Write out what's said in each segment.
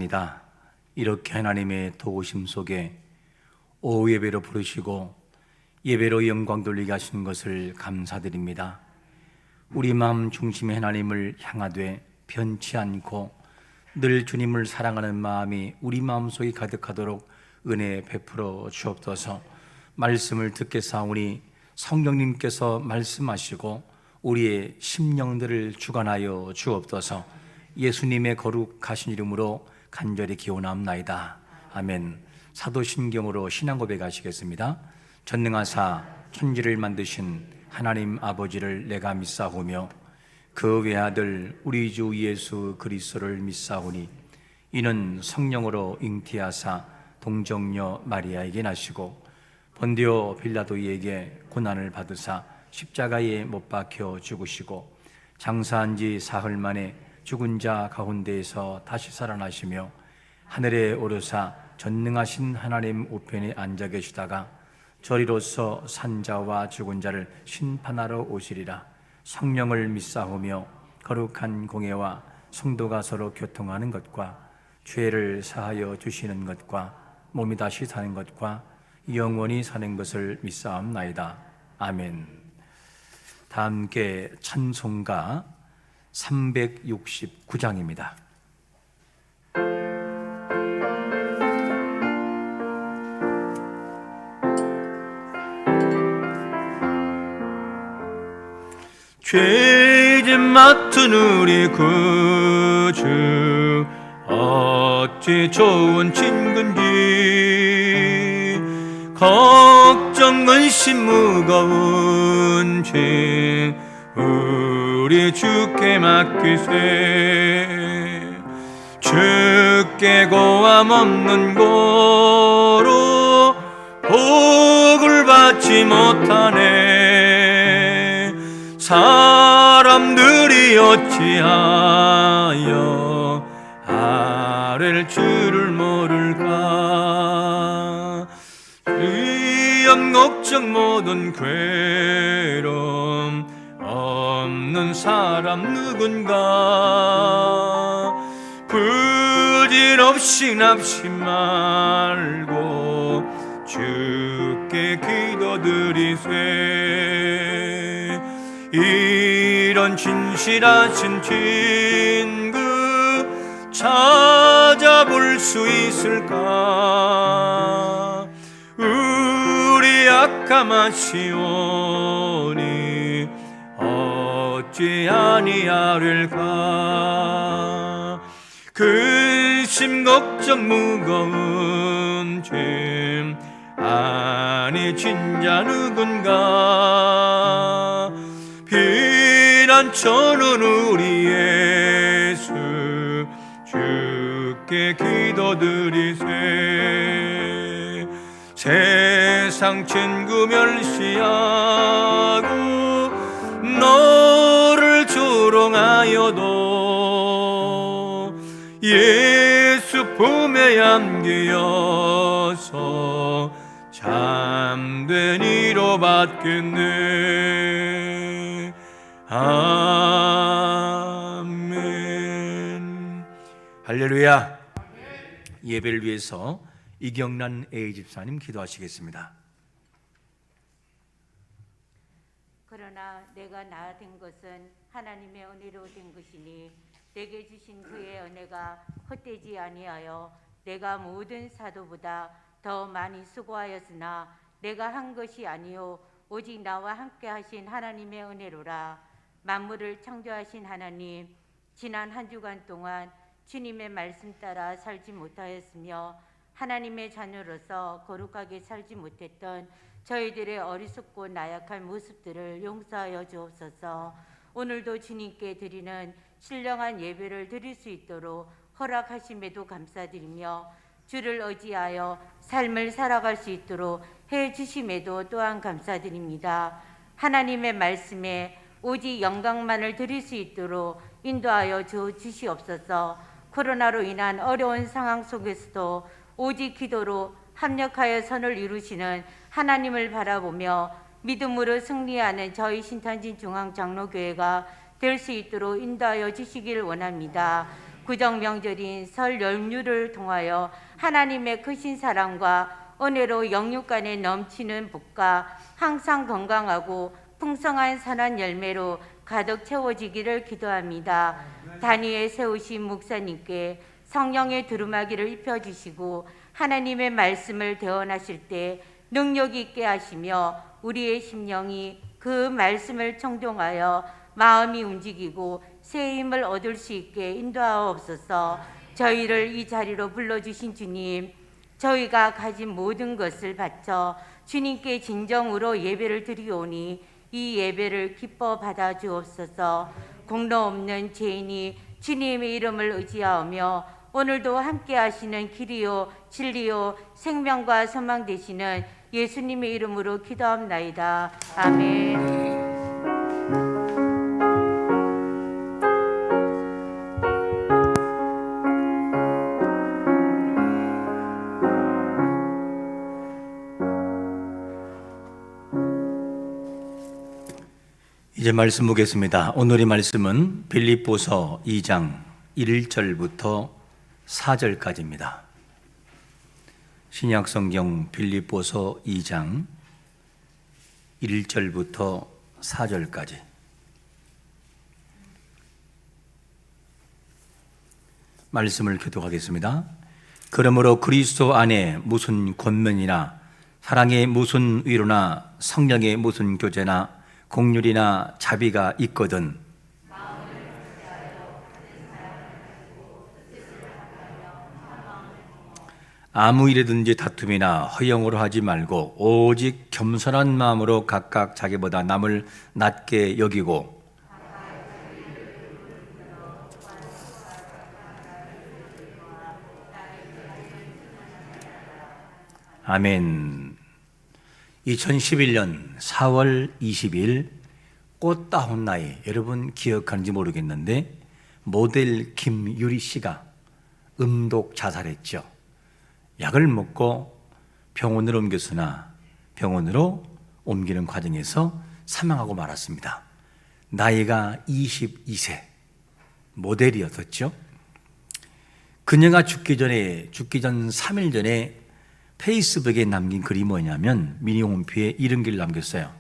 감사합니다. 이렇게 하나님의 도우심 속에 오후 예배로 부르시고 예배로 영광 돌리게 하신 것을 감사드립니다. 우리 마음 중심의 하나님을 향하되 변치 않고 늘 주님을 사랑하는 마음이 우리 마음속에 가득하도록 은혜 베풀어 주옵소서. 말씀을 듣겠사오니 성령님께서 말씀하시고 우리의 심령들을 주관하여 주옵소서. 예수님의 거룩하신 이름으로 간절히 기원합나이다. 아멘. 사도신경으로 신앙 고백하시겠습니다. 전능하사 천지를 만드신 하나님 아버지를 내가 믿사오며 그 외아들 우리 주 예수 그리스도를 믿사오니 이는 성령으로 잉태하사 동정녀 마리아에게 나시고 본디오 빌라도에게 고난을 받으사 십자가에 못 박혀 죽으시고 장사한 지 사흘 만에 죽은 자 가운데에서 다시 살아나시며 하늘에 오르사 전능하신 하나님 우편에 앉아 계시다가 저리로서 산자와 죽은 자를 심판하러 오시리라. 성령을 믿사오며 거룩한 공예와 성도가 서로 교통하는 것과 죄를 사하여 주시는 것과 몸이 다시 사는 것과 영원히 사는 것을 믿사옵나이다. 아멘. 다 함께 찬송가 369장입니다. 죄짐 맡은 우리 구주 어찌 좋은 친구인지 걱정 근심 무거운 죄 우리 주께 맡기세. 주께 고함 없는 고로 복을 받지 못하네. 사람들이 어찌하여 아랠 줄을 모를까. 위험 걱정 모든 괴로움 없는 사람 누군가. 부질없이 납심 말고 주께 기도드리세. 이런 진실하신 친구 찾아볼 수 있을까. 우리 악함하시오니 어찌 아니하릴까. 근심 걱정 무거운 짐 아니 진자 누군가. 피난처는 우리 예수 주께 기도드리세. 세상 친구 멸시하고 너를 조롱하여도 예수 품에 안기어서 참된 위로 받겠네. 아멘. 할렐루야. 예배를 위해서 이경란 A 집사님 기도하시겠습니다. 그러나 내가 나 된 것은 하나님의 은혜로 된 것이니 내게 주신 그의 은혜가 헛되지 아니하여 내가 모든 사도보다 더 많이 수고하였으나 내가 한 것이 아니요 오직 나와 함께 하신 하나님의 은혜로라. 만물을 창조하신 하나님, 지난 한 주간 동안 주님의 말씀 따라 살지 못하였으며 하나님의 자녀로서 거룩하게 살지 못했던 저희들의 어리석고 나약한 모습들을 용서하여 주옵소서. 오늘도 주님께 드리는 신령한 예배를 드릴 수 있도록 허락하심에도 감사드리며 주를 의지하여 삶을 살아갈 수 있도록 해주심에도 또한 감사드립니다. 하나님의 말씀에 오직 영광만을 드릴 수 있도록 인도하여 주시옵소서. 코로나로 인한 어려운 상황 속에서도 오직 기도로 합력하여 선을 이루시는 하나님을 바라보며 믿음으로 승리하는 저희 신탄진 중앙장로교회가 될 수 있도록 인도하여 주시기를 원합니다. 구정 명절인 설 연휴를 통하여 하나님의 크신 사랑과 은혜로 영육간에 넘치는 복과 항상 건강하고 풍성한 선한 열매로 가득 채워지기를 기도합니다. 단위에 세우신 목사님께 성령의 두루마기를 입혀주시고 하나님의 말씀을 대언하실 때 능력 있게 하시며 우리의 심령이 그 말씀을 청종하여 마음이 움직이고 새 힘을 얻을 수 있게 인도하옵소서. 저희를 이 자리로 불러주신 주님, 저희가 가진 모든 것을 바쳐 주님께 진정으로 예배를 드리오니 이 예배를 기뻐 받아 주옵소서. 공로 없는 죄인이 주님의 이름을 의지하며 오늘도 함께 하시는 길이요 진리요 생명과 소망 되시는 예수님의 이름으로 기도합나이다. 아멘. 이제 말씀 보겠습니다. 오늘의 말씀은 빌립보서 2장 1절부터 4절까지입니다. 신약성경 빌립보서 2장 1절부터 4절까지. 말씀을 교독하겠습니다. 그러므로 그리스도 안에 무슨 권면이나 사랑의 무슨 위로나 성령의 무슨 교제나 공률이나 자비가 있거든 아무 일에든지 다툼이나 허영으로 하지 말고 오직 겸손한 마음으로 각각 자기보다 남을 낮게 여기고 아멘. 2011년 4월 20일 꽃다운 나이, 여러분 기억하는지 모르겠는데 모델 김유리 씨가 음독 자살했죠. 약을 먹고 병원으로 옮겼으나 병원으로 옮기는 과정에서 사망하고 말았습니다. 나이가 22세, 모델이었었죠. 그녀가 죽기 전 3일 전에 페이스북에 남긴 글이 뭐냐면 미니홈피에 이런 글을 남겼어요.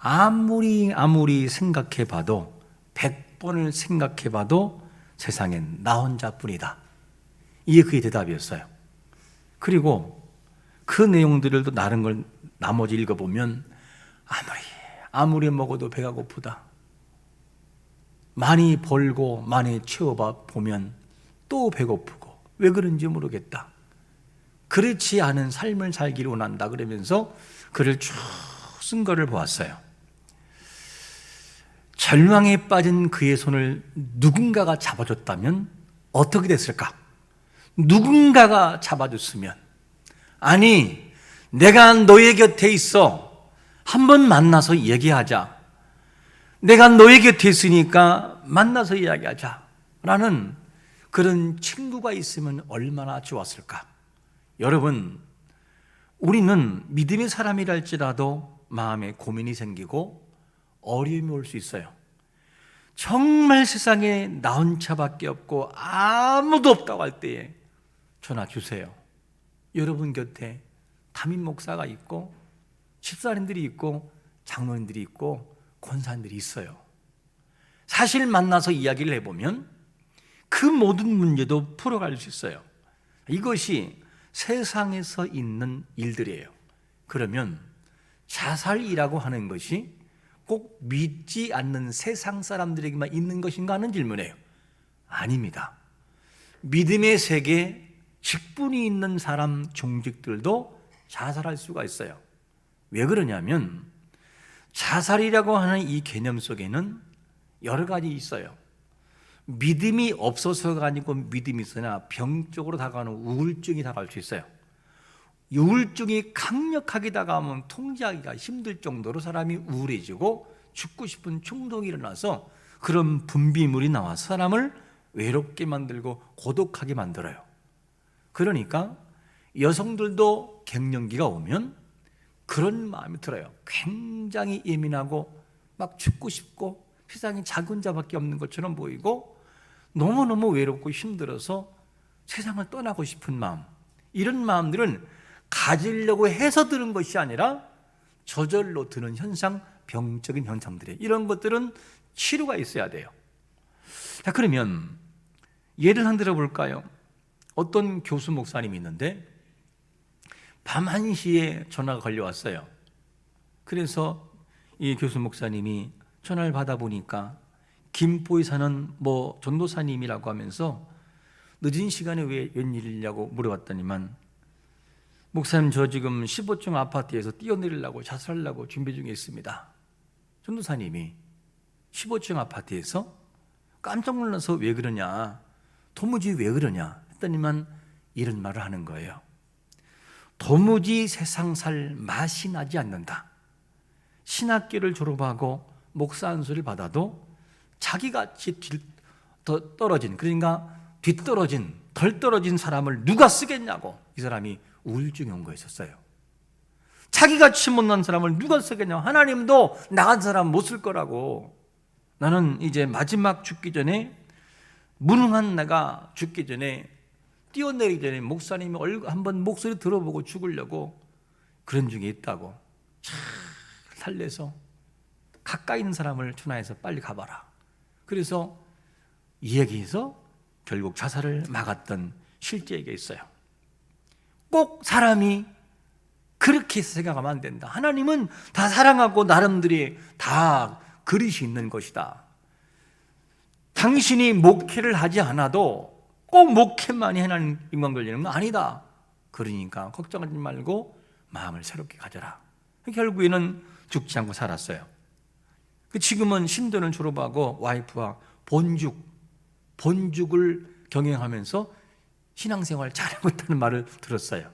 아무리 생각해봐도 100번을 생각해봐도 세상엔 나 혼자뿐이다. 이게 그의 대답이었어요. 그리고 그 내용들을 또 다른 걸 나머지 읽어보면 아무리 먹어도 배가 고프다. 많이 벌고 많이 채워봐 보면 또 배고프고 왜 그런지 모르겠다. 그렇지 않은 삶을 살기를 원한다. 그러면서 글을 쭉 쓴 거를 보았어요. 절망에 빠진 그의 손을 누군가가 잡아줬다면 어떻게 됐을까? 누군가가 잡아줬으면, 아니 내가 너의 곁에 있어, 한번 만나서 얘기하자, 내가 너의 곁에 있으니까 만나서 이야기하자 라는 그런 친구가 있으면 얼마나 좋았을까? 여러분, 우리는 믿음의 사람이랄지라도 마음에 고민이 생기고 어려움이 올 수 있어요. 정말 세상에 나 혼자밖에 없고 아무도 없다고 할 때에 전화 주세요. 여러분 곁에 담임 목사가 있고 집사님들이 있고 장로님들이 있고 권사님들이 있어요. 사실 만나서 이야기를 해보면 그 모든 문제도 풀어갈 수 있어요. 이것이 세상에서 있는 일들이에요. 그러면 자살이라고 하는 것이 꼭 믿지 않는 세상 사람들에게만 있는 것인가 하는 질문이에요. 아닙니다. 믿음의 세계, 직분이 있는 사람, 종직들도 자살할 수가 있어요. 왜 그러냐면 자살이라고 하는 이 개념 속에는 여러 가지 있어요. 믿음이 없어서가 아니고 믿음이 있으나 병적으로 다가오는 우울증이 다가올 수 있어요. 우울증이 강력하게 다가오면 통제하기가 힘들 정도로 사람이 우울해지고 죽고 싶은 충동이 일어나서 그런 분비물이 나와서 사람을 외롭게 만들고 고독하게 만들어요. 그러니까 여성들도 갱년기가 오면 그런 마음이 들어요. 굉장히 예민하고 막 죽고 싶고 세상에 자기 혼자밖에 없는 것처럼 보이고 너무너무 외롭고 힘들어서 세상을 떠나고 싶은 마음, 이런 마음들은 가지려고 해서 드는 것이 아니라 저절로 드는 현상, 병적인 현상들이에요. 이런 것들은 치료가 있어야 돼요. 자, 그러면 예를 한 들어 볼까요? 어떤 교수 목사님이 있는데 밤 1시에 전화가 걸려왔어요. 그래서 이 교수 목사님이 전화를 받아보니까 김포에 사는 전도사님이라고 하면서 늦은 시간에 왜 웬일이냐고 물어봤더니만, 목사님, 저 지금 15층 아파트에서 뛰어내리려고 자살하려고 준비 중에 있습니다. 전도사님이 15층 아파트에서 깜짝 놀라서 왜 그러냐, 도무지 왜 그러냐 했더니만 이런 말을 하는 거예요. 도무지 세상 살 맛이 나지 않는다. 신학교를 졸업하고 목사 안수를 받아도 자기같이 더 떨어진, 그러니까 뒤떨어진, 덜 떨어진 사람을 누가 쓰겠냐고 이 사람이 우울증이 온 거였었어요. 자기같이 못난 사람을 누가 쓰겠냐고, 하나님도 나간 사람 못 쓸 거라고. 나는 이제 마지막 죽기 전에, 무능한 내가 죽기 전에, 뛰어내리기 전에 목사님이 한번 목소리 들어보고 죽으려고 그런 중에 있다고. 잘 살려서 가까이 있는 사람을 전화해서 빨리 가봐라. 그래서 이야기해서 결국 자살을 막았던 실제가 있어요. 꼭 사람이 그렇게 생각하면 안 된다. 하나님은 다 사랑하고 나름들이 다 그릇이 있는 것이다. 당신이 목회를 하지 않아도 꼭 목회만이 하나님 인간 걸리는 건 아니다. 그러니까 걱정하지 말고 마음을 새롭게 가져라. 결국에는 죽지 않고 살았어요. 지금은 신대를 졸업하고 와이프와 본죽을 경영하면서 신앙생활 잘하고 있다는 말을 들었어요.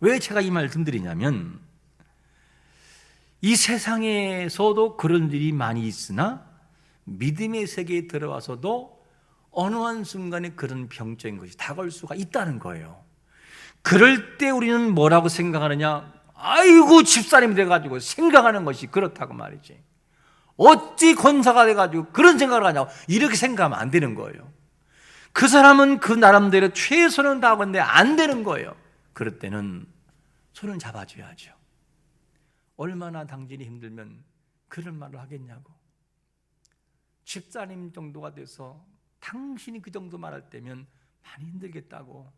왜 제가 이 말씀드리냐면, 이 세상에서도 그런 일이 많이 있으나 믿음의 세계에 들어와서도 어느 한순간에 그런 병적인 것이 다가올 수가 있다는 거예요. 그럴 때 우리는 뭐라고 생각하느냐? 아이고, 집사람이 돼가지고 생각하는 것이 그렇다고 말이지. 어찌 권사가 돼가지고 그런 생각을 하냐고, 이렇게 생각하면 안 되는 거예요. 그 사람은 그 나름대로 최선을 다하는데 안 되는 거예요. 그럴 때는 손을 잡아줘야죠. 얼마나 당신이 힘들면 그런 말을 하겠냐고. 집사님 정도가 돼서 당신이 그 정도 말할 때면 많이 힘들겠다고.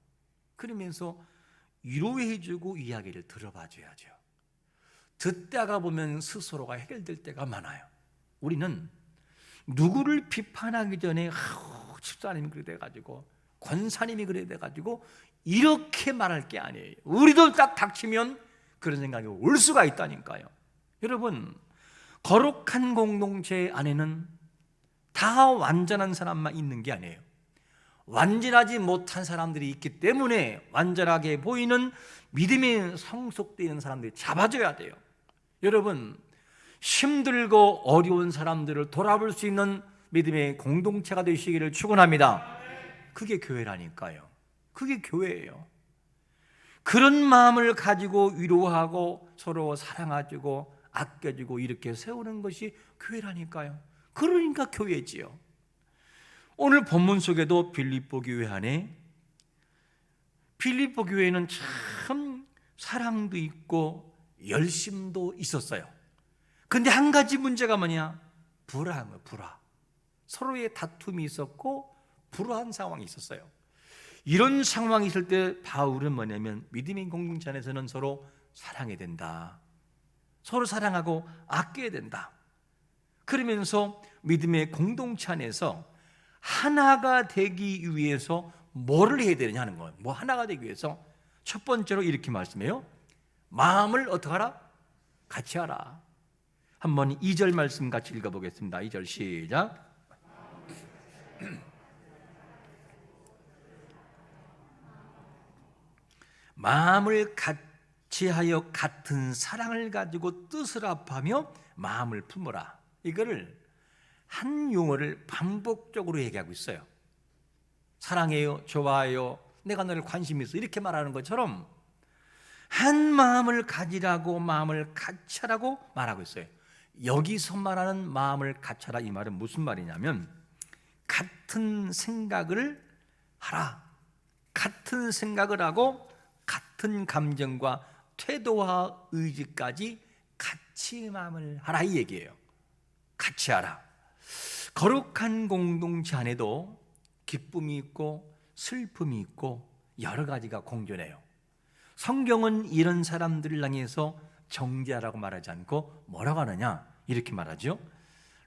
그러면서 위로해주고 이야기를 들어봐줘야죠. 듣다가 보면 스스로가 해결될 때가 많아요. 우리는 누구를 비판하기 전에 집사님이 그래 돼가지고, 권사님이 그래 돼가지고 이렇게 말할 게 아니에요. 우리도 딱 닥치면 그런 생각이 올 수가 있다니까요. 여러분, 거룩한 공동체 안에는 다 완전한 사람만 있는 게 아니에요. 완전하지 못한 사람들이 있기 때문에 완전하게 보이는 믿음에 성숙되어 있는 사람들이 잡아줘야 돼요. 여러분, 힘들고 어려운 사람들을 돌아볼 수 있는 믿음의 공동체가 되시기를 축원합니다. 그게 교회라니까요. 그게 교회예요. 그런 마음을 가지고 위로하고 서로 사랑해주고 아껴주고 이렇게 세우는 것이 교회라니까요. 그러니까 교회지요. 오늘 본문 속에도 빌립보 교회 안에, 빌립보 교회는 참 사랑도 있고 열심도 있었어요. 근데 한 가지 문제가 뭐냐? 불화한 불화. 서로의 다툼이 있었고 불화한 상황이 있었어요. 이런 상황이 있을 때 바울은 뭐냐면, 믿음의 공동체 안에서는 서로 사랑해야 된다. 서로 사랑하고 아껴야 된다. 그러면서 믿음의 공동체 안에서 하나가 되기 위해서 뭐를 해야 되느냐 하는 거예요. 뭐 하나가 되기 위해서 첫 번째로 이렇게 말씀해요. 마음을 어떻게 하라? 같이 하라. 한번 2절 말씀 같이 읽어보겠습니다. 2절 시작. 마음을 같이하여 같은 사랑을 가지고 뜻을 합하며 마음을 품어라. 이거를 한 용어를 반복적으로 얘기하고 있어요. 사랑해요, 좋아해요, 내가 너를 관심 있어, 이렇게 말하는 것처럼 한 마음을 가지라고, 마음을 같이 하라고 말하고 있어요. 여기서 말하는 마음을 같이 하라, 이 말은 무슨 말이냐면, 같은 생각을 하라. 같은 생각을 하고 같은 감정과 태도와 의지까지 같이 마음을 하라, 이 얘기예요. 같이 하라. 거룩한 공동체 안에도 기쁨이 있고 슬픔이 있고 여러 가지가 공존해요. 성경은 이런 사람들을 향해서 정죄하라고 말하지 않고 뭐라고 하느냐, 이렇게 말하죠.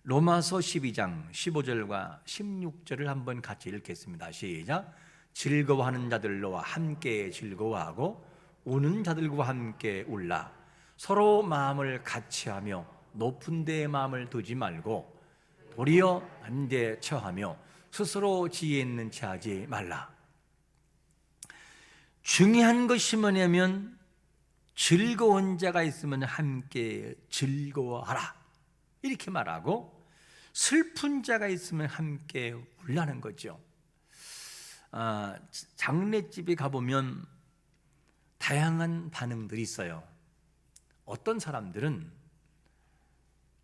로마서 12장 15절과 16절을 한번 같이 읽겠습니다. 시작. 즐거워하는 자들과 함께 즐거워하고 우는 자들과 함께 울라. 서로 마음을 같이하며 높은 데에 마음을 두지 말고 도리어 반대 처하며 스스로 지혜 있는 체 하지 말라. 중요한 것이 뭐냐면 즐거운 자가 있으면 함께 즐거워하라, 이렇게 말하고 슬픈 자가 있으면 함께 울라는 거죠. 장례집에 가보면 다양한 반응들이 있어요. 어떤 사람들은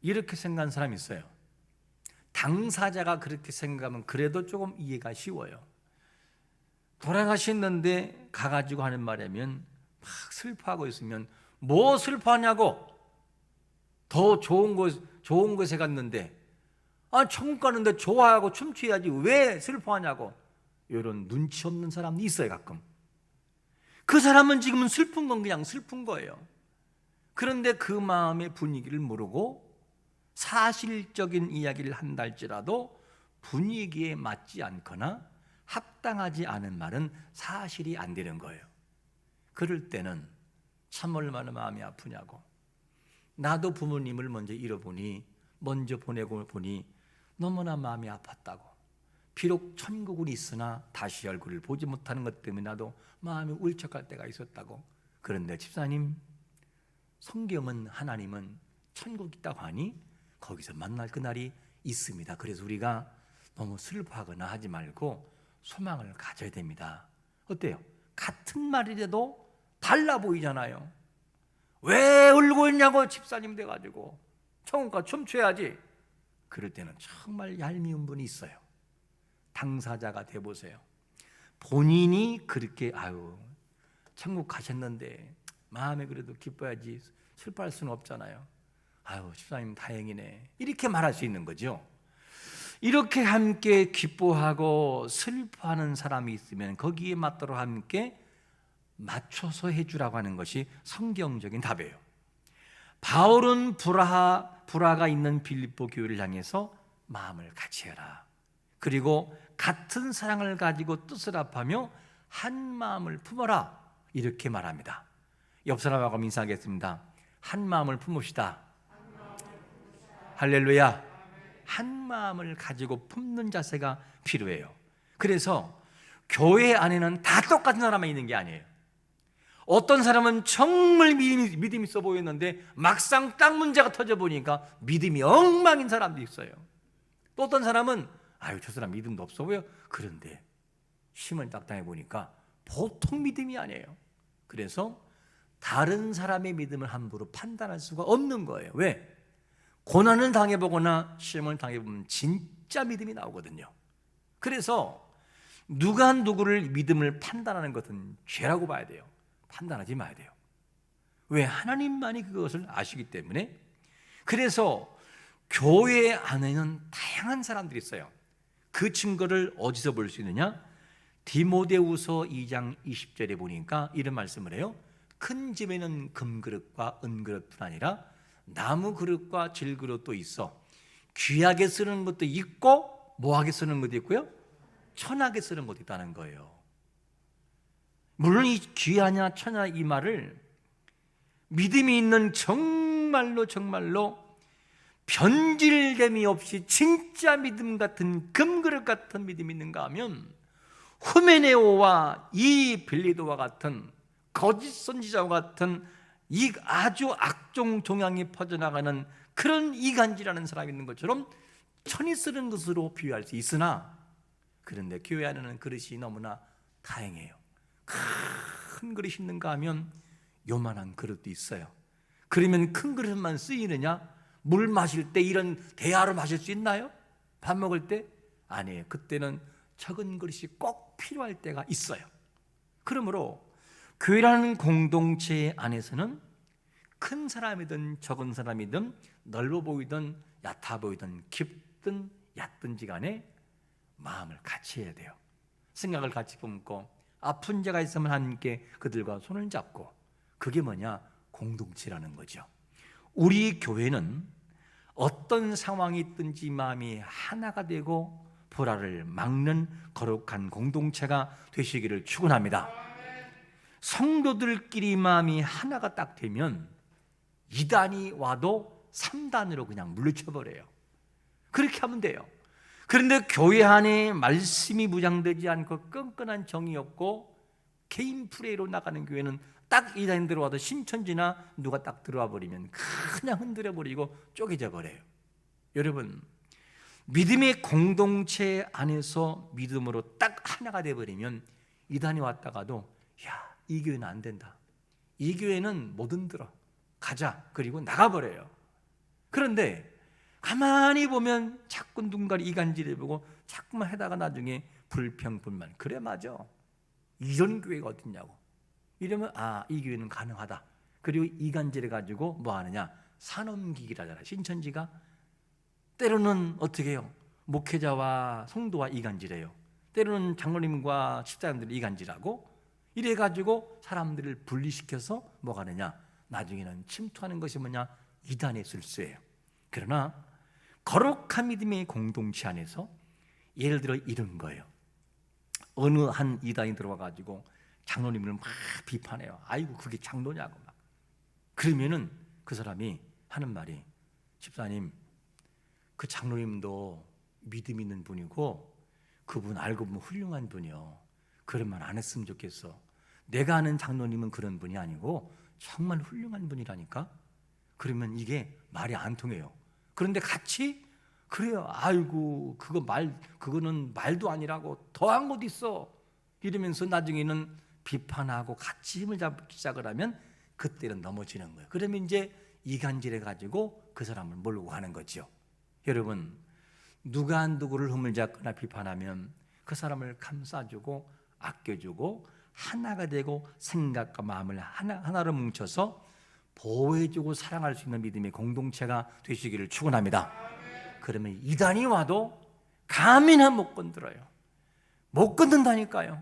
이렇게 생각하는 사람이 있어요. 당사자가 그렇게 생각하면 그래도 조금 이해가 쉬워요. 돌아가셨는데 가가지고 하는 말이면 막 슬퍼하고 있으면 뭐 슬퍼하냐고, 더 좋은 곳에 갔는데 천국 가는데 좋아하고 춤춰야지 왜 슬퍼하냐고, 이런 눈치 없는 사람이 있어요. 가끔 그 사람은 지금은 슬픈 건 그냥 슬픈 거예요. 그런데 그 마음의 분위기를 모르고 사실적인 이야기를 한다 할지라도 분위기에 맞지 않거나 합당하지 않은 말은 사실이 안 되는 거예요. 그럴 때는 참 얼마나 마음이 아프냐고. 나도 부모님을 먼저 보내고 보니 너무나 마음이 아팠다고. 비록 천국은 있으나 다시 얼굴을 보지 못하는 것 때문에 나도 마음이 울적할 때가 있었다고. 그런데 집사님, 성경은 하나님은 천국 있다고 하니 거기서 만날 그날이 있습니다. 그래서 우리가 너무 슬퍼하거나 하지 말고 소망을 가져야 됩니다. 어때요? 같은 말이라도 달라 보이잖아요. 왜 울고 있냐고, 집사님 돼가지고 천국가 춤춰야지. 그럴 때는 정말 얄미운 분이 있어요. 당사자가 돼보세요. 본인이 그렇게 천국 가셨는데 마음에 그래도 기뻐야지 슬퍼할 수는 없잖아요. 집사님 다행이네, 이렇게 말할 수 있는 거죠. 이렇게 함께 기뻐하고 슬퍼하는 사람이 있으면 거기에 맞도록 함께 맞춰서 해주라고 하는 것이 성경적인 답이에요. 바울은 불화가 있는 빌립보 교회를 향해서 마음을 같이 해라, 그리고 같은 사랑을 가지고 뜻을 합하며 한 마음을 품어라, 이렇게 말합니다. 옆 사람하고 인사하겠습니다. 한 마음을 품읍시다. 할렐루야. 한 마음을 가지고 품는 자세가 필요해요. 그래서 교회 안에는 다 똑같은 사람만 있는 게 아니에요. 어떤 사람은 정말 믿음이 있어 보였는데 막상 딱 문제가 터져 보니까 믿음이 엉망인 사람도 있어요. 또 어떤 사람은 저 사람 믿음도 없어 보여. 그런데 힘을 딱 당해 보니까 보통 믿음이 아니에요. 그래서 다른 사람의 믿음을 함부로 판단할 수가 없는 거예요. 왜? 고난을 당해보거나 시험을 당해보면 진짜 믿음이 나오거든요. 그래서 누가 누구를 믿음을 판단하는 것은 죄라고 봐야 돼요. 판단하지 마야 돼요. 왜? 하나님만이 그것을 아시기 때문에. 그래서 교회 안에는 다양한 사람들이 있어요. 그 증거를 어디서 볼 수 있느냐? 디모데후서 2장 20절에 보니까 이런 말씀을 해요. 큰 집에는 금그릇과 은그릇뿐 아니라 나무 그릇과 질그릇도 있어. 귀하게 쓰는 것도 있고 뭐하게 쓰는 것도 있고요, 천하게 쓰는 것도 있다는 거예요. 물론 이 귀하냐 천하 이 말을 믿음이 있는 정말로 변질됨이 없이 진짜 믿음 같은 금그릇 같은 믿음이 있는가 하면 후메네오와 이 빌리도와 같은 거짓 선지자와 같은 이 아주 악종 동향이 퍼져나가는 그런 이간질하는 사람이 있는 것처럼 천이 쓰는 것으로 비유할 수 있으나, 그런데 교회 안에는 그릇이 너무나 다양해요. 큰 그릇이 있는가 하면 요만한 그릇도 있어요. 그러면 큰 그릇만 쓰이느냐? 물 마실 때 이런 대야로 마실 수 있나요? 밥 먹을 때? 아니에요. 그때는 적은 그릇이 꼭 필요할 때가 있어요. 그러므로 교회라는 공동체 안에서는 큰 사람이든 적은 사람이든 넓어 보이든 얕아 보이든 깊든 얕든지 간에 마음을 같이 해야 돼요. 생각을 같이 품고 아픈 자가 있으면 함께 그들과 손을 잡고, 그게 뭐냐? 공동체라는 거죠. 우리 교회는 어떤 상황이 있든지 마음이 하나가 되고 불화를 막는 거룩한 공동체가 되시기를 축원합니다. 성도들끼리 마음이 하나가 딱 되면 2단이 와도 3단으로 그냥 물리쳐버려요. 그렇게 하면 돼요. 그런데 교회 안에 말씀이 무장되지 않고 끈끈한 정이 없고 개인 프레이로 나가는 교회는 딱 2단이 들어와도 신천지나 누가 딱 들어와 버리면 그냥 흔들어 버리고 쪼개져 버려요. 여러분, 믿음의 공동체 안에서 믿음으로 딱 하나가 되어버리면 2단이 왔다가도 야, 이 교회는 안 된다, 이 교회는 못 흔들어, 가자, 그리고 나가버려요. 그런데 가만히 보면 자꾸 누군가를 이간질해보고 자꾸만 하다가 나중에 불평불만, 그래 맞아, 이런 교회가 어딨냐고 이러면 이 교회는 가능하다. 그리고 이간질해가지고 뭐 하느냐? 산엄기기라잖아. 신천지가 때로는 어떻게 해요? 목회자와 성도와 이간질해요. 때로는 장로님과 집사님들이 이간질하고 이래가지고 사람들을 분리시켜서 뭐가 하느냐? 나중에는 침투하는 것이 뭐냐? 이단의 술수예요. 그러나 거룩한 믿음의 공동체 안에서 예를 들어 이런 거예요. 어느 한 이단이 들어와가지고 장로님을 막 비판해요. 아이고 그게 장로냐고 막. 그러면은 그 사람이 하는 말이, 집사님, 그 장로님도 믿음 있는 분이고 그분 알고 보면 훌륭한 분이요, 그런 말 안 했으면 좋겠어. 내가 아는 장로님은 그런 분이 아니고 정말 훌륭한 분이라니까. 그러면 이게 말이 안 통해요. 그런데 같이 그래요. 아이고 그거는 말도 아니라고, 더한 것도 있어, 이러면서 나중에는 비판하고 같이 힘을 잡기 시작을 하면 그때는 넘어지는 거예요. 그러면 이제 이간질해 가지고 그 사람을 몰고 가는 거죠. 여러분, 누가 누구를 허물잡거나 비판하면 그 사람을 감싸주고 아껴주고 하나가 되고 생각과 마음을 하나로 뭉쳐서 보호해주고 사랑할 수 있는 믿음의 공동체가 되시기를 축원합니다. 그러면 이단이 와도 감히나 못 건드려요. 못 건든다니까요.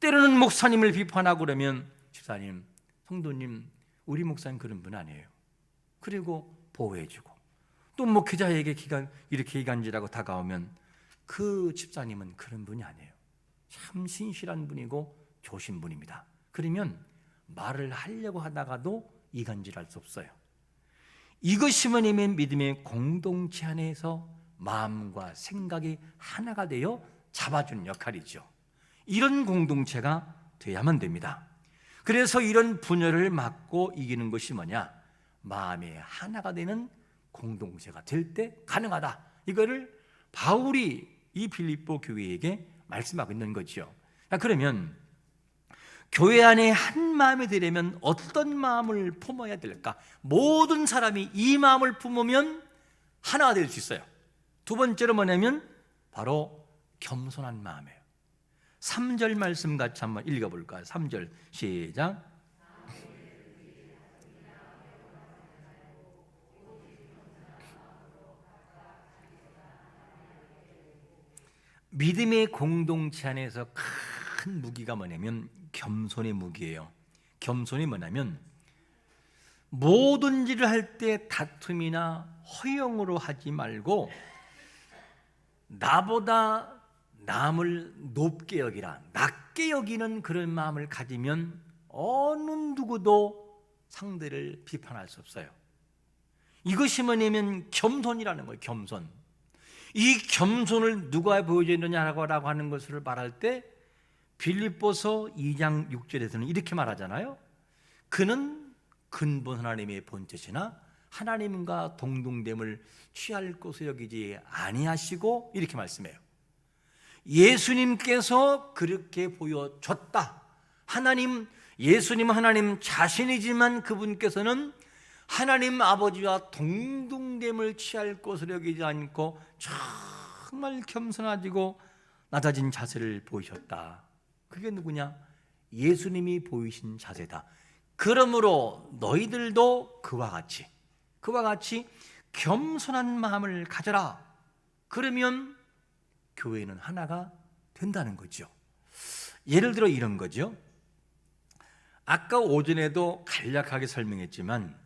때로는 목사님을 비판하고 그러면, 집사님, 성도님, 우리 목사님 그런 분 아니에요. 그리고 보호해주고, 또 목회자에게 이렇게 이간질하고 다가오면 그 집사님은 그런 분이 아니에요. 참 신실한 분이고 좋으신 분입니다. 그러면 말을 하려고 하다가도 이간질할 수 없어요. 이것이 뭐냐면 믿음의 공동체 안에서 마음과 생각이 하나가 되어 잡아주는 역할이죠. 이런 공동체가 돼야만 됩니다. 그래서 이런 분열을 막고 이기는 것이 뭐냐? 마음이 하나가 되는 공동체가 될 때 가능하다. 이거를 바울이 이 빌립보 교회에게 말씀하고 있는 거죠. 그러면 교회 안에 한 마음이 되려면 어떤 마음을 품어야 될까? 모든 사람이 이 마음을 품으면 하나가 될 수 있어요. 두 번째로 뭐냐면 바로 겸손한 마음이에요. 3절 말씀 같이 한번 읽어볼까요? 3절 시작. 믿음의 공동체 안에서 큰 무기가 뭐냐면 겸손의 무기예요. 겸손이 뭐냐면 모든 일을 할 때 다툼이나 허영으로 하지 말고 나보다 남을 높게 여기라, 낮게 여기는 그런 마음을 가지면 어느 누구도 상대를 비판할 수 없어요. 이것이 뭐냐면 겸손이라는 거예요. 겸손. 이 겸손을 누가 보여줬느냐라고 하는 것을 말할 때 빌립보서 2장 6절에서는 이렇게 말하잖아요. 그는 근본 하나님의 본체시나 하나님과 동등됨을 취할 것을 여기지 아니하시고, 이렇게 말씀해요. 예수님께서 그렇게 보여줬다. 예수님은 하나님 자신이지만 그분께서는 하나님 아버지와 동등됨을 취할 것을 여기지 않고 정말 겸손해지고 낮아진 자세를 보이셨다. 그게 누구냐? 예수님이 보이신 자세다. 그러므로 너희들도 그와 같이 겸손한 마음을 가져라. 그러면 교회는 하나가 된다는 거죠. 예를 들어 이런 거죠. 아까 오전에도 간략하게 설명했지만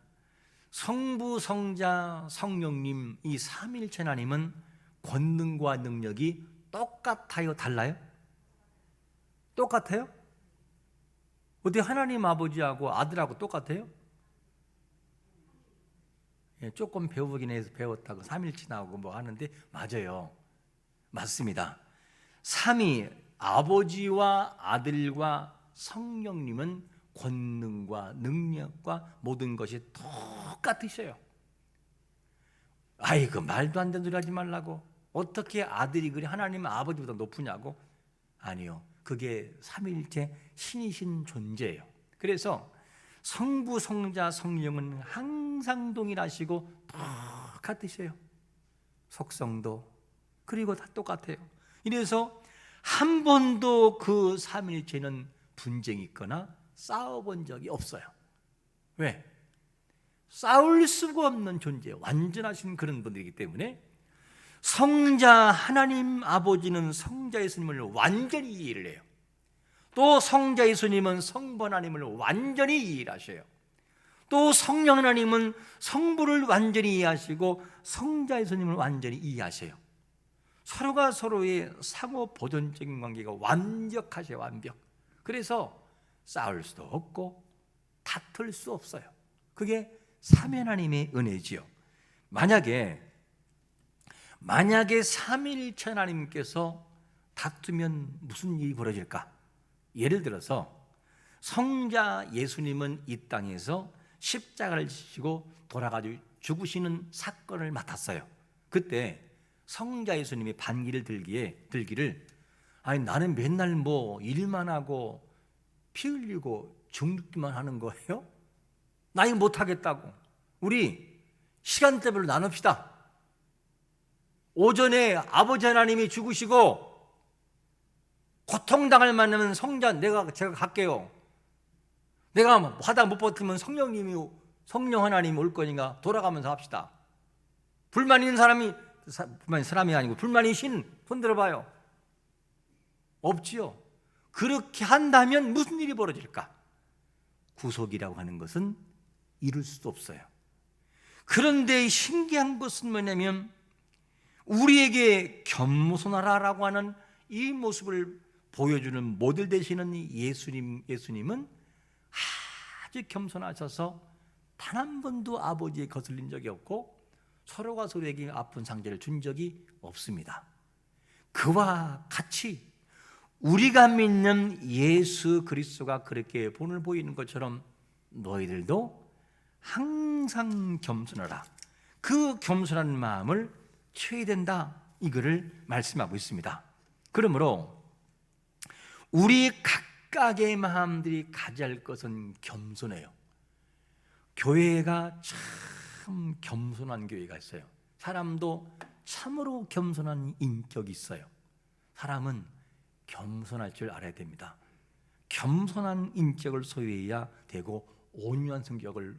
성부, 성자, 성령님 이 삼일체 하나님은 권능과 능력이 똑같아요? 달라요? 똑같아요? 어디 하나님 아버지하고 아들하고 똑같아요? 예, 조금 배우긴 해서 배웠다고 삼일체 나오고 뭐 하는데 맞아요. 맞습니다. 삼위 아버지와 아들과 성령님은 권능과 능력과 모든 것이 똑같으셔요. 아이고 말도 안 되는 소리 하지 말라고. 어떻게 아들이 그리 하나님 아버지보다 높으냐고. 아니요, 그게 삼위일체 신이신 존재예요. 그래서 성부, 성자, 성령은 항상 동일하시고 똑같으셔요. 속성도 그리고 다 똑같아요. 이래서 한 번도 그 삼위일체는 분쟁이 있거나 싸워본 적이 없어요. 왜? 싸울 수가 없는 존재예요. 완전하신 그런 분들이기 때문에. 성자 하나님 아버지는 성자 예수님을 완전히 이해를 해요. 또 성자 예수님은 성부 하나님을 완전히 이해를 하셔요. 또 성령 하나님은 성부를 완전히 이해하시고 성자 예수님을 완전히 이해하셔요. 서로가 서로의 상호 보존적인 관계가 완벽하셔요. 완벽. 그래서 싸울 수도 없고 다툴 수 없어요. 그게 삼위 하나님의 은혜지요. 만약에 삼위일체 하나님께서 다투면 무슨 일이 벌어질까? 예를 들어서 성자 예수님은 이 땅에서 십자가를 지시고 돌아가지고 죽으시는 사건을 맡았어요. 그때 성자 예수님이 반기를 들기를 아니 나는 맨날 뭐 일만 하고 피 흘리고 죽기만 하는 거예요? 나 이거 못하겠다고. 우리 시간대별로 나눕시다. 오전에 아버지 하나님이 죽으시고 고통당할 만하면 제가 갈게요. 내가 하다 못 버티면 성령 하나님이 올 거니까 돌아가면서 합시다. 불만 있는 사람이 아니고 불만이 신 손 들어봐요. 없지요. 그렇게 한다면 무슨 일이 벌어질까? 구속이라고 하는 것은 이룰 수도 없어요. 그런데 신기한 것은 뭐냐면 우리에게 겸손하라라고 하는 이 모습을 보여주는 모델 되시는 예수님은 아주 겸손하셔서 단 한 번도 아버지에 거슬린 적이 없고 서로가 서로에게 아픈 상처를 준 적이 없습니다. 그와 같이 우리가 믿는 예수 그리스도가 그렇게 본을 보이는 것처럼 너희들도 항상 겸손하라. 그 겸손한 마음을 취해야 된다. 이거를 말씀하고 있습니다. 그러므로 우리 각각의 마음들이 가져야 할 것은 겸손해요. 교회가 참 겸손한 교회가 있어요. 사람도 참으로 겸손한 인격이 있어요. 사람은 겸손할 줄 알아야 됩니다. 겸손한 인격을 소유해야 되고 온유한 성격을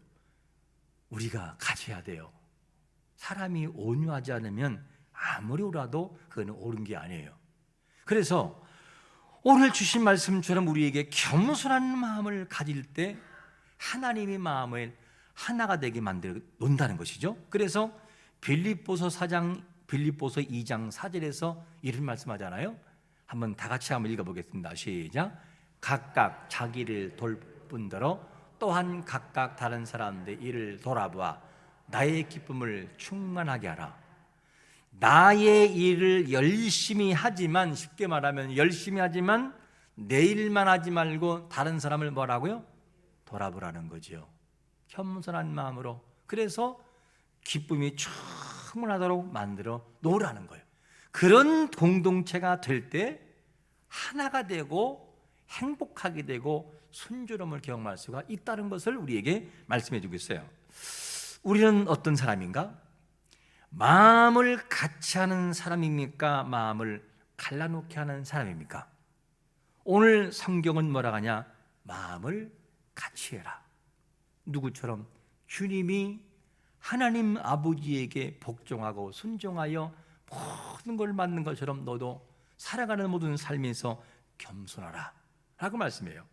우리가 가져야 돼요. 사람이 온유하지 않으면 아무리 울어도 그건 옳은 게 아니에요. 그래서 오늘 주신 말씀처럼 우리에게 겸손한 마음을 가질 때 하나님의 마음을 하나가 되게 만들어 놓는다는 것이죠. 그래서 빌립보서 2장 4절에서 이런 말씀하잖아요. 한번 다 같이 한번 읽어보겠습니다. 시작. 각각 자기를 돌 뿐더러 또한 각각 다른 사람들의 일을 돌아보아 나의 기쁨을 충만하게 하라. 나의 일을 열심히 하지만, 쉽게 말하면 열심히 하지만 내 일만 하지 말고 다른 사람을 뭐라고요? 돌아보라는 거죠. 겸손한 마음으로. 그래서 기쁨이 충만하도록 만들어 놓으라는 거예요. 그런 공동체가 될 때 하나가 되고 행복하게 되고 순조로움을 경험할 수가 있다는 것을 우리에게 말씀해 주고 있어요. 우리는 어떤 사람인가? 마음을 같이 하는 사람입니까? 마음을 갈라놓게 하는 사람입니까? 오늘 성경은 뭐라 하냐? 마음을 같이 해라. 누구처럼? 주님이 하나님 아버지에게 복종하고 순종하여 모든 걸 맡는 것처럼 너도 살아가는 모든 삶에서 겸손하라 라고 말씀해요.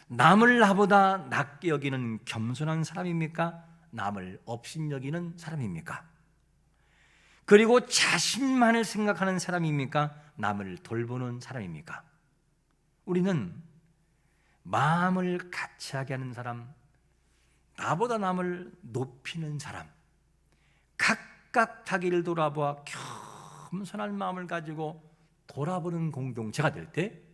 남을 나보다 낮게 여기는 겸손한 사람입니까? 남을 업신여기는 사람입니까? 그리고 자신만을 생각하는 사람입니까? 남을 돌보는 사람입니까? 우리는 마음을 같이 하게 하는 사람, 나보다 남을 높이는 사람, 각각 자기를 돌아보아 겸손한 마음을 가지고 돌아보는 공동체가 될 때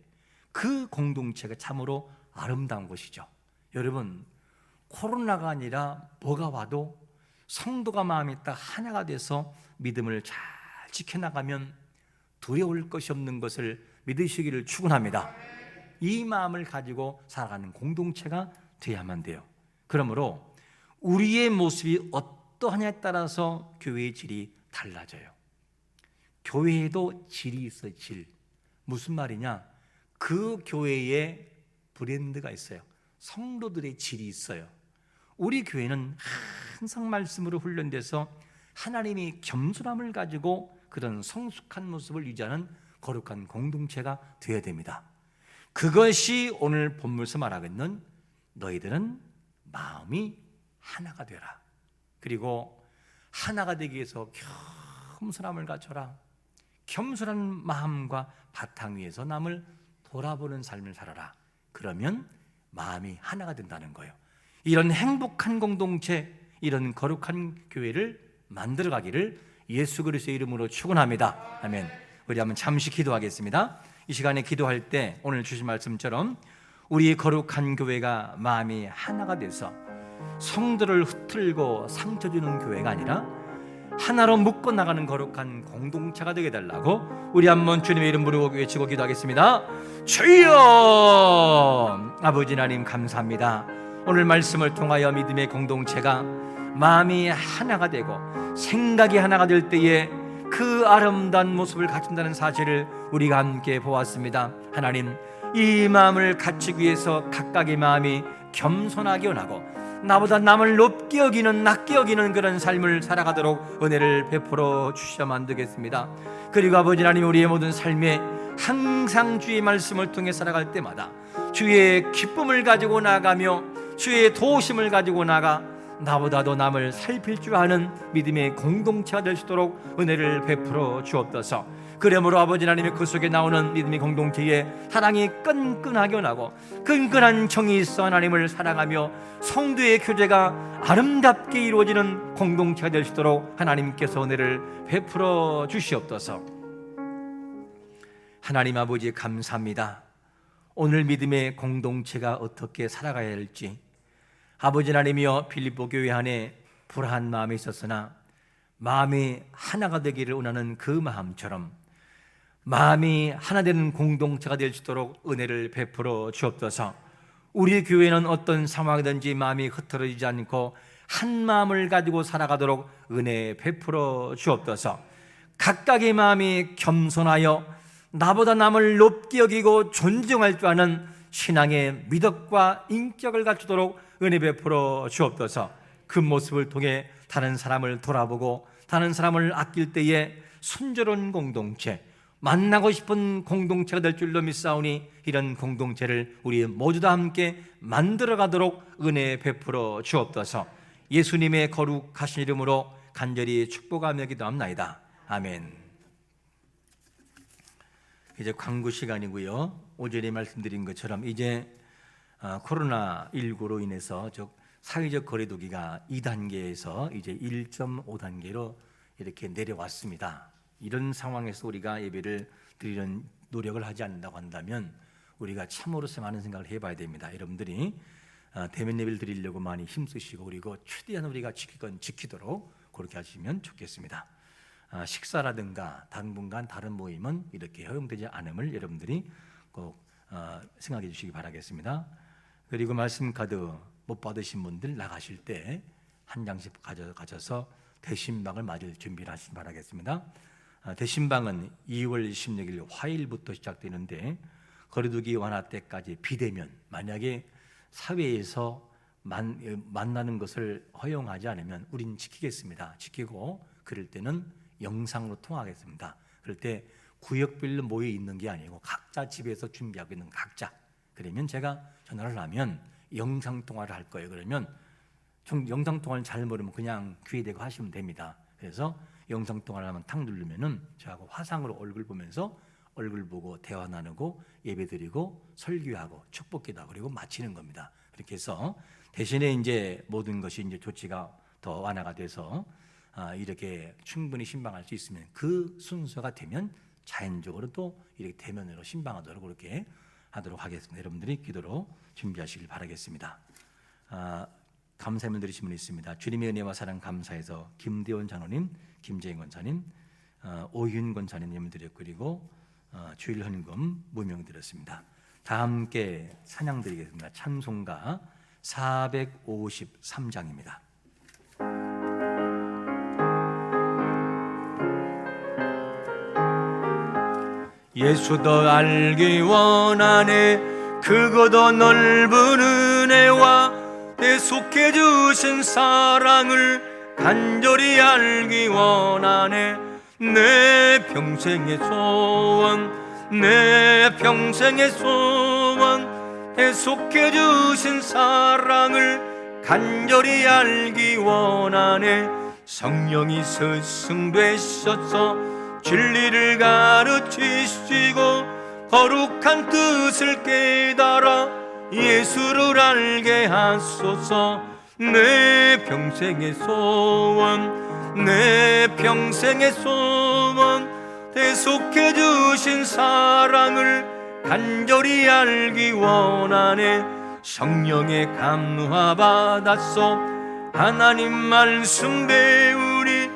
그 공동체가 참으로 아름다운 것이죠. 여러분, 코로나가 아니라 뭐가 와도 성도가 마음이 딱 하나가 돼서 믿음을 잘 지켜나가면 두려울 것이 없는 것을 믿으시기를 축원합니다. 이 마음을 가지고 살아가는 공동체가 되어야만 돼요. 그러므로 우리의 모습이 어떠하냐에 따라서 교회의 질이 달라져요. 교회에도 질이 있어요. 질. 무슨 말이냐? 그 교회에 브랜드가 있어요. 성도들의 질이 있어요. 우리 교회는 항상 말씀으로 훈련돼서 하나님이 겸손함을 가지고 그런 성숙한 모습을 유지하는 거룩한 공동체가 되어야 됩니다. 그것이 오늘 본문에서 말하겠는 너희들은 마음이 하나가 되라. 그리고 하나가 되기 위해서 겸손함을 갖춰라. 겸손한 마음과 바탕 위에서 남을 돌아보는 삶을 살아라. 그러면 마음이 하나가 된다는 거예요. 이런 행복한 공동체, 이런 거룩한 교회를 만들어가기를 예수 그리스도의 이름으로 축원합니다. 아멘. 우리 한번 잠시 기도하겠습니다. 이 시간에 기도할 때 오늘 주신 말씀처럼 우리의 거룩한 교회가 마음이 하나가 돼서 성도를 흩틀고 상처 주는 교회가 아니라 하나로 묶어 나가는 거룩한 공동체가 되게 달라고 우리 한번 주님의 이름 부르고 외치고 기도하겠습니다. 주여! 아버지 하나님 감사합니다. 오늘 말씀을 통하여 믿음의 공동체가 마음이 하나가 되고 생각이 하나가 될 때에 그 아름다운 모습을 갖춘다는 사실을 우리가 함께 보았습니다. 하나님, 이 마음을 갖추기 위해서 각각의 마음이 겸손하게 원하고 나보다 남을 높게 여기는 낮게 여기는 그런 삶을 살아가도록 은혜를 베풀어 주셔야만 되겠습니다. 그리고 아버지 하나님, 우리의 모든 삶에 항상 주의 말씀을 통해 살아갈 때마다 주의 기쁨을 가지고 나가며 주의 도우심을 가지고 나가 나보다도 남을 살필 줄 아는 믿음의 공동체가 될 수 있도록 은혜를 베풀어 주옵소서. 그러므로 아버지 하나님의 그 속에 나오는 믿음의 공동체에 사랑이 끈끈하게 나고 끈끈한 정이 있어 하나님을 사랑하며 성도의 교제가 아름답게 이루어지는 공동체가 될 수 있도록 하나님께서 은혜를 베풀어 주시옵소서. 하나님 아버지 감사합니다. 오늘 믿음의 공동체가 어떻게 살아가야 할지 아버지 하나님이여 빌립보 교회 안에 불안한 마음이 있었으나 마음이 하나가 되기를 원하는 그 마음처럼 마음이 하나 되는 공동체가 될 수 있도록 은혜를 베풀어 주옵소서. 우리 교회는 어떤 상황이든지 마음이 흐트러지지 않고 한 마음을 가지고 살아가도록 은혜 베풀어 주옵소서. 각각의 마음이 겸손하여 나보다 남을 높게 여기고 존중할 줄 아는 신앙의 미덕과 인격을 갖추도록 은혜 베풀어 주옵소서. 그 모습을 통해 다른 사람을 돌아보고 다른 사람을 아낄 때에 순조로운 공동체, 만나고 싶은 공동체가 될 줄로 믿사오니 이런 공동체를 우리 모두 다 함께 만들어가도록 은혜 베풀어 주옵소서. 예수님의 거룩하신 이름으로 간절히 축복하며 기도합나이다. 아멘. 이제 광고 시간이고요. 오전에 말씀드린 것처럼 이제 코로나19로 인해서 사회적 거리두기가 2단계에서 이제 1.5단계로 이렇게 내려왔습니다. 이런 상황에서 우리가 예배를 드리는 노력을 하지 않는다고 한다면 우리가 참으로서 많은 생각을 해봐야 됩니다. 여러분들이 대면 예배를 드리려고 많이 힘쓰시고 그리고 최대한 우리가 지킬 건 지키도록 그렇게 하시면 좋겠습니다. 식사라든가 당분간 다른 모임은 이렇게 허용되지 않음을 여러분들이 꼭 생각해 주시기 바라겠습니다. 그리고 말씀 카드 못 받으신 분들 나가실 때 한 장씩 가져서 대신방을 맞을 준비를 하시기 바라겠습니다. 대신방은 2월 16일 화요일부터 시작되는데 거리두기 완화 때까지 비대면, 만약에 사회에서 만나는 것을 허용하지 않으면 우린 지키겠습니다. 지키고 그럴 때는 영상으로 통화하겠습니다. 그럴 때 구역별로 모여 있는 게 아니고 각자 집에서 준비하고 있는 각자, 그러면 제가 전화를 하면 영상 통화를 할 거예요. 그러면 영상 통화를 잘 모르면 그냥 귀에 대고 하시면 됩니다. 그래서 영상 통화를 하면 탁 누르면은 저하고 화상으로 얼굴 보면서 얼굴 보고 대화 나누고 예배드리고 설교하고 축복기도 그리고 마치는 겁니다. 그렇게 해서 대신에 이제 모든 것이 이제 조치가 더 완화가 돼서 이렇게 충분히 신방할 수 있으면 그 순서가 되면 자연적으로 또 이렇게 대면으로 신방하도록 그렇게 하도록 하겠습니다. 여러분들이 기도로 준비하시길 바라겠습니다. 감사의 드리신 분이 있습니다. 주님의 은혜와 사랑 감사해서 김대원 장로님, 김재인 권사님, 오윤 권사님 드렸고 그리고 주일 헌금 무명 드렸습니다. 다 함께 찬양 드리겠습니다. 찬송가 453장입니다. 예수 더 알기 원하네. 그거더 넓은 은혜와 대속해 주신 사랑을 간절히 알기 원하네. 내 평생의 소원, 내 평생의 소원, 대속해 주신 사랑을 간절히 알기 원하네. 성령이 스승되셔서 진리를 가르치시고 거룩한 뜻을 깨달아 예수를 알게 하소서. 내 평생의 소원, 내 평생의 소원, 대속해 주신 사랑을 간절히 알기 원하네. 성령의 감화 받았소 하나님 말씀 배우니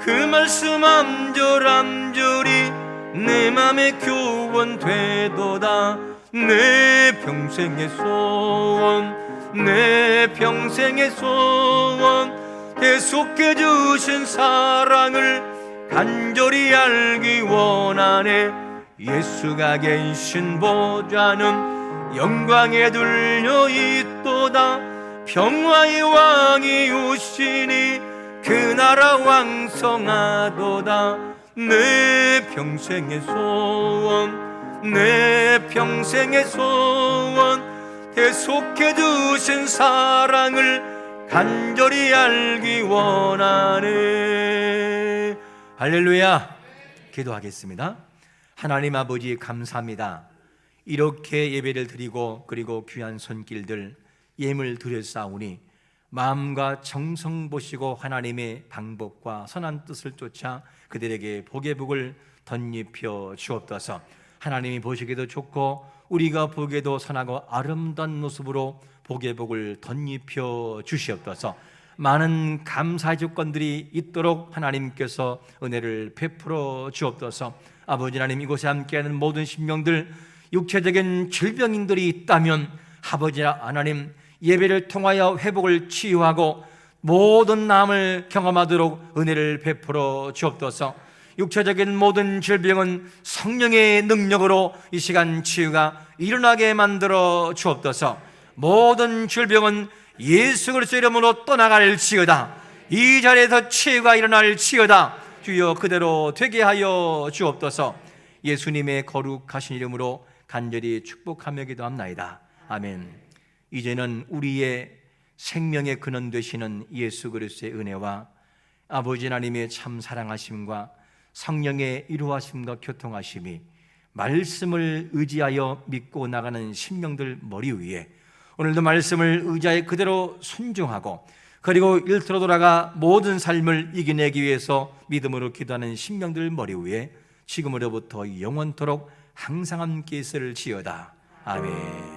그 말씀 암절암절이 내 맘에 교원 되도다. 내 평생의 소원, 내 평생의 소원, 대속해 주신 사랑을 간절히 알기 원하네. 예수가 계신 보좌는 영광에 들려 있도다. 평화의 왕이 오시니 그 나라 왕성하도다. 내 평생의 소원, 내 평생의 소원, 대속해 주신 사랑을 간절히 알기 원하네. 할렐루야. 기도하겠습니다. 하나님 아버지 감사합니다. 이렇게 예배를 드리고 그리고 귀한 손길들 예물 드렸사오니 마음과 정성 보시고 하나님의 방법과 선한 뜻을 쫓아 그들에게 복의 복을 덧입혀 주옵소서. 하나님이 보시기도 좋고 우리가 보기에도 선하고 아름다운 모습으로 복의 복을 덧입혀 주시옵소서. 많은 감사의 조건들이 있도록 하나님께서 은혜를 베풀어 주옵소서. 아버지 하나님, 이곳에 함께하는 모든 신명들, 육체적인 질병인들이 있다면 아버지 하나님, 예배를 통하여 회복을 치유하고 모든 나음을 경험하도록 은혜를 베풀어 주옵소서. 육체적인 모든 질병은 성령의 능력으로 이 시간 치유가 일어나게 만들어 주옵소서. 모든 질병은 예수 그리스도의 이름으로 떠나갈지어다. 이 자리에서 치유가 일어날지어다. 주여 그대로 되게 하여 주옵소서. 예수님의 거룩하신 이름으로 간절히 축복하며 기도합나이다. 아멘. 이제는 우리의 생명의 근원 되시는 예수 그리스도의 은혜와 아버지 하나님의 참 사랑하심과 성령의 이루하심과 교통하심이 말씀을 의지하여 믿고 나가는 신명들 머리 위에 오늘도 말씀을 의지하여 그대로 순종하고 그리고 일터로 돌아가 모든 삶을 이겨내기 위해서 믿음으로 기도하는 신명들 머리 위에 지금으로부터 영원토록 항상 함께 있을지어다. 아멘.